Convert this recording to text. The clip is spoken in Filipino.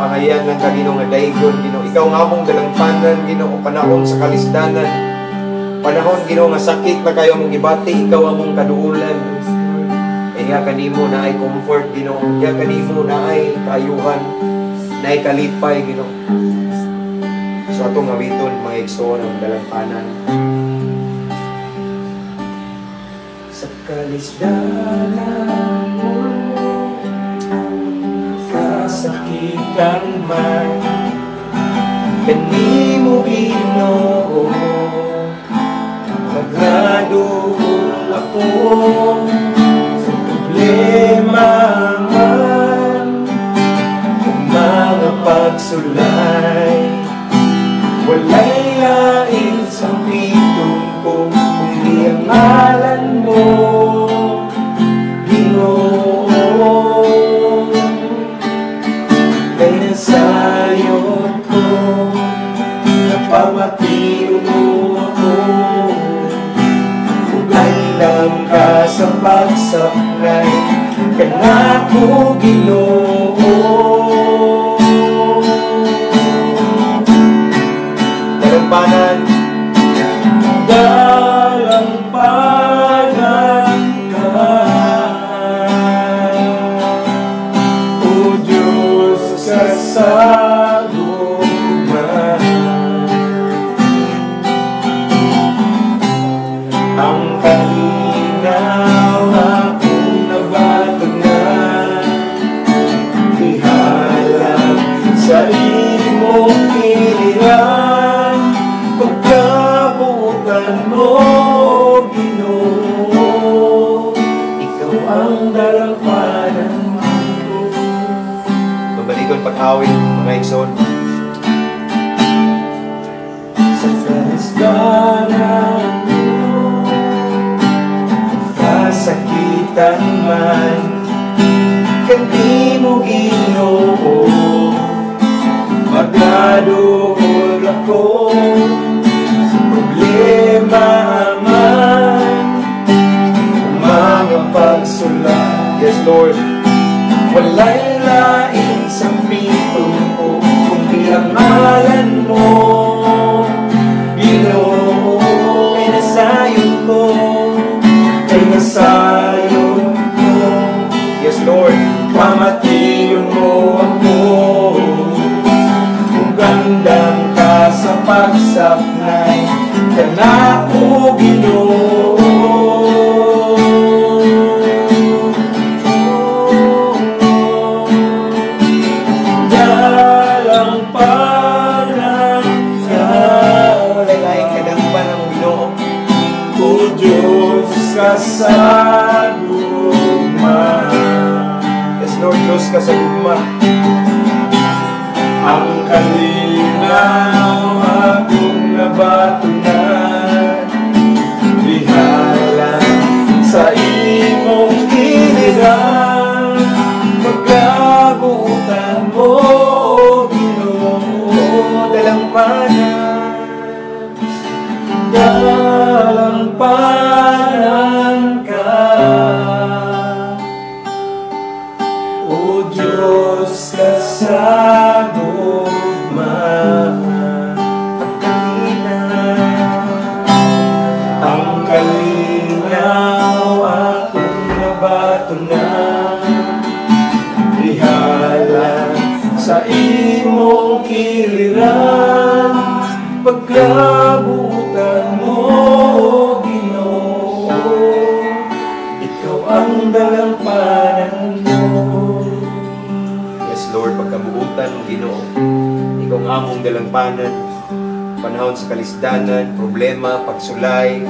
kapangayan ng Ginoo nga daygon, Ginoo. Ikaw nga mong dalangpanan, Ginoo, panahon sa kalisdanan. Panahon, Ginoo, nga sakit na kayo mong ibati, ikaw among kaduulan. Iya kanimo na ay comfort, Ginoo. Iya kanimo na ay kaayuhan, na ay kalipay, Ginoo. So atong awiton mga igsoon ang dalangpanan. Sa kalisdanan mo, kasakitan man, kanimo Ginoo, magladuol ako. Sa problema man, mga pagsulay, walay lain sa pitong ko, kundi ang ngalan mo, Ginoo. Kay nasayot ko, napamatiyo mo ako, ugay lang ka sa pagsakay, kanako Ginoo. Dalampanan, dalampanan ka, O Diyos kasaguma. Ang kalinaw akong nabatunan, ihalang sa imong kiliran, pagkabutan mo, Ginoo, ikaw ang dalampanan ko. Babalikon pag-awit, mga igsoon. Sa kalisdanan mo, kasakitan man, kanimo Ginoo, magladuol ako. Sa problema man, mga pagsulay, yes Lord, walay lain sa pitong ko, kundi ang ngalan mo, Ginoo. Kay nasayod ko, kay nasayod ko, yes Lord, pamatiyon mo ako. Gandang ka sa pagsaknay, kanako Ginoo. Dalampanan ka, walay kadangpanan mo Ginoo, O Diyos kasaguma. Yes Lord, Diyos kasaguma. Ang kalinaw akong nabatunan, lihala sa imong kiliran, pagkabutan mo, Ginoo. Dalampanan, dalampanan ka, O Diyos kasaguma. Ang kalinaw akong nabatunan, lihala sa imong kiliran, pagkabutan mo, Ginoo, ikaw ang dalampanan mo. Yes Lord, pagkabutan mo Ginoo, ikaw ang among dalampanan. Panahon sa kalisdanan, problema, pagsulay,